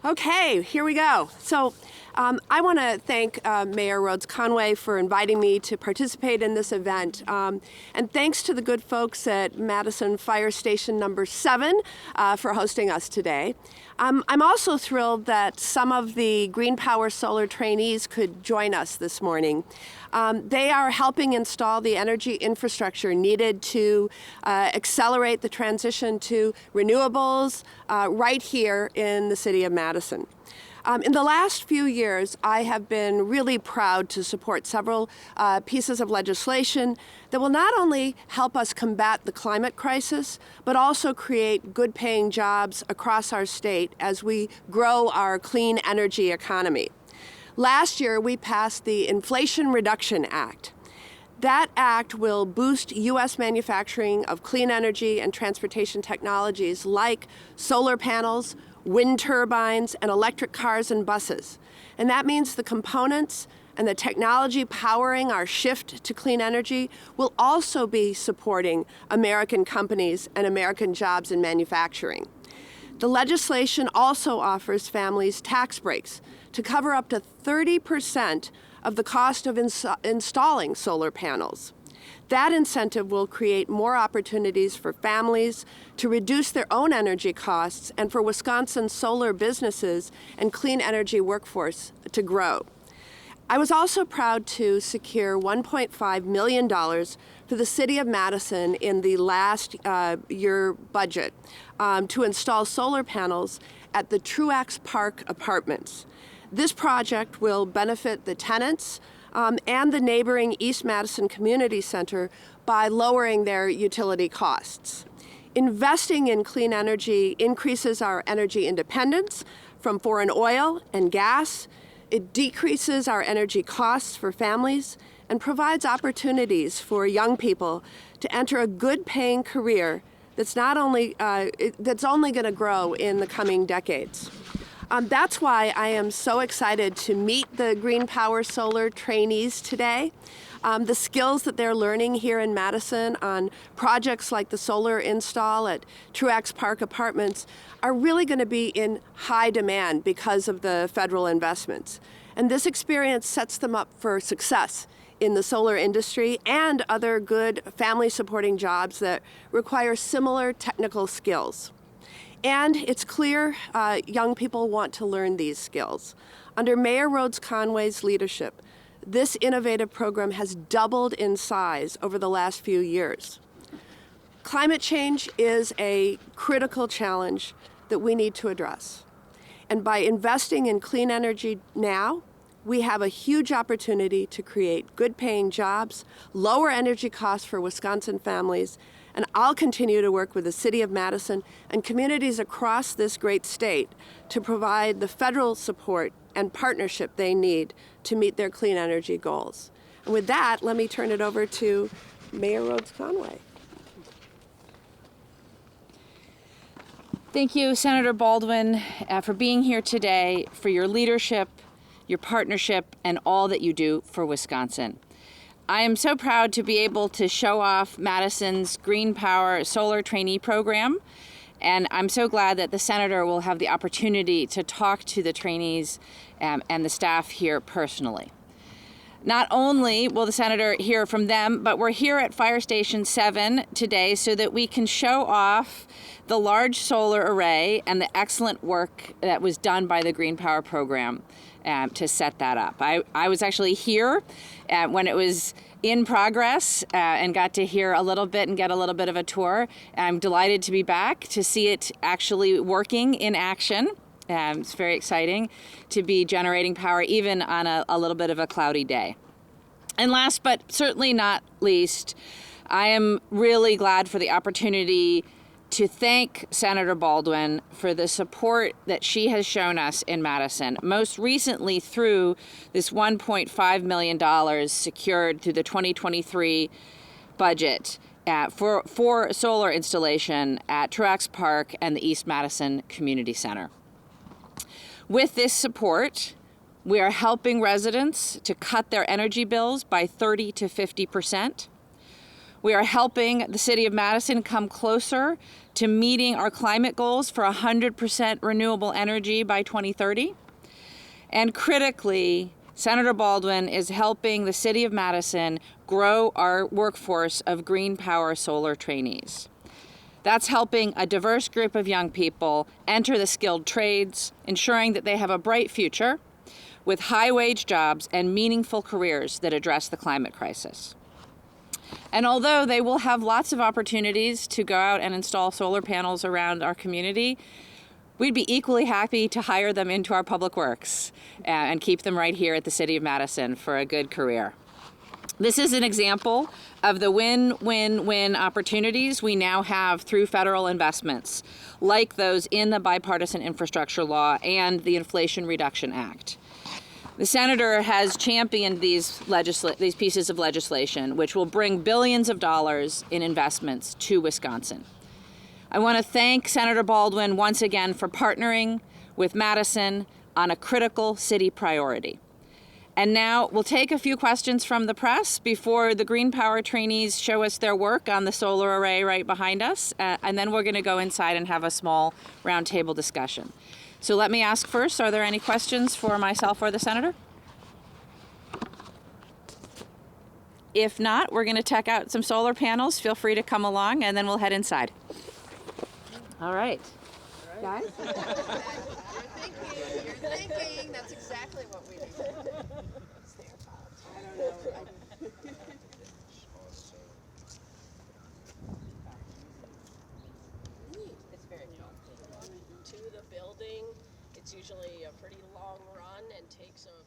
Okay, here we go. So I want to thank Mayor Rhodes-Conway for inviting me to participate in this event. And thanks to the good folks at Madison Fire Station number 7 for hosting us today. I'm also thrilled that some of the Green Power Solar trainees could join us this morning. They are helping install the energy infrastructure needed to accelerate the transition to renewables right here in the City of Madison. In the last few years, I have been really proud to support several pieces of legislation that will not only help us combat the climate crisis, but also create good-paying jobs across our state as we grow our clean energy economy. Last year, we passed the Inflation Reduction Act. That act will boost U.S. manufacturing of clean energy and transportation technologies like solar panels, wind turbines, and electric cars and buses. And that means the components and the technology powering our shift to clean energy will also be supporting American companies and American jobs in manufacturing. The legislation also offers families tax breaks to cover up to 30% of the cost of installing solar panels. That incentive will create more opportunities for families to reduce their own energy costs and for Wisconsin solar businesses and clean energy workforce to grow. I was also proud to secure $1.5 million for the City of Madison in the last year budget to install solar panels at the Truax Park Apartments. This project will benefit the tenants and the neighboring East Madison Community Center by lowering their utility costs. Investing in clean energy increases our energy independence from foreign oil and gas. It decreases our energy costs for families and provides opportunities for young people to enter a good-paying career that's only going to grow in the coming decades. That's why I am so excited to meet the Green Power Solar trainees today. The skills that they're learning here in Madison on projects like the solar install at Truax Park Apartments are really going to be in high demand because of the federal investments. And this experience sets them up for success in the solar industry and other good family-supporting jobs that require similar technical skills. And it's clear young people want to learn these skills. Under Mayor Rhodes-Conway's leadership, this innovative program has doubled in size over the last few years. Climate change is a critical challenge that we need to address. And by investing in clean energy now, we have a huge opportunity to create good-paying jobs, lower energy costs for Wisconsin families, and I'll continue to work with the City of Madison and communities across this great state to provide the federal support and partnership they need to meet their clean energy goals. And with that, let me turn it over to Mayor Rhodes-Conway. Thank you, Senator Baldwin, for being here today, for your leadership, your partnership, and all that you do for Wisconsin. I am so proud to be able to show off Madison's Green Power Solar Trainee Program, and I'm so glad that the Senator will have the opportunity to talk to the trainees and the staff here personally. Not only will the Senator hear from them, but we're here at Fire Station 7 today so that we can show off the large solar array and the excellent work that was done by the Green Power Program to set that up. I was actually here when it was in progress and got to hear a little bit and get a little bit of a tour. I'm delighted to be back to see it actually working in action. It's very exciting to be generating power even on a little bit of a cloudy day. And last but certainly not least, I am really glad for the opportunity to thank Senator Baldwin for the support that she has shown us in Madison, most recently through this $1.5 million secured through the 2023 budget for solar installation at Truax Park and the East Madison Community Center. With this support, we are helping residents to cut their energy bills by 30 to 50%. We are helping the City of Madison come closer to meeting our climate goals for 100% renewable energy by 2030. And critically, Senator Baldwin is helping the City of Madison grow our workforce of green power solar trainees. That's helping a diverse group of young people enter the skilled trades, ensuring that they have a bright future with high-wage jobs and meaningful careers that address the climate crisis. And although they will have lots of opportunities to go out and install solar panels around our community, we'd be equally happy to hire them into our public works and keep them right here at the City of Madison for a good career. This is an example of the win-win-win opportunities we now have through federal investments, like those in the bipartisan infrastructure law and the Inflation Reduction Act. The senator has championed these pieces of legislation, which will bring billions of dollars in investments to Wisconsin. I want to thank Senator Baldwin once again for partnering with Madison on a critical city priority. And now we'll take a few questions from the press before the Green Power trainees show us their work on the solar array right behind us, and then we're going to go inside and have a small roundtable discussion. So let me ask first, are there any questions for myself or the senator? If not, we're going to check out some solar panels. Feel free to come along, and then we'll head inside. All right. Guys? You're thinking. That's exactly what we need. I don't know. It's very cool. To the building, it's usually a pretty long run and takes a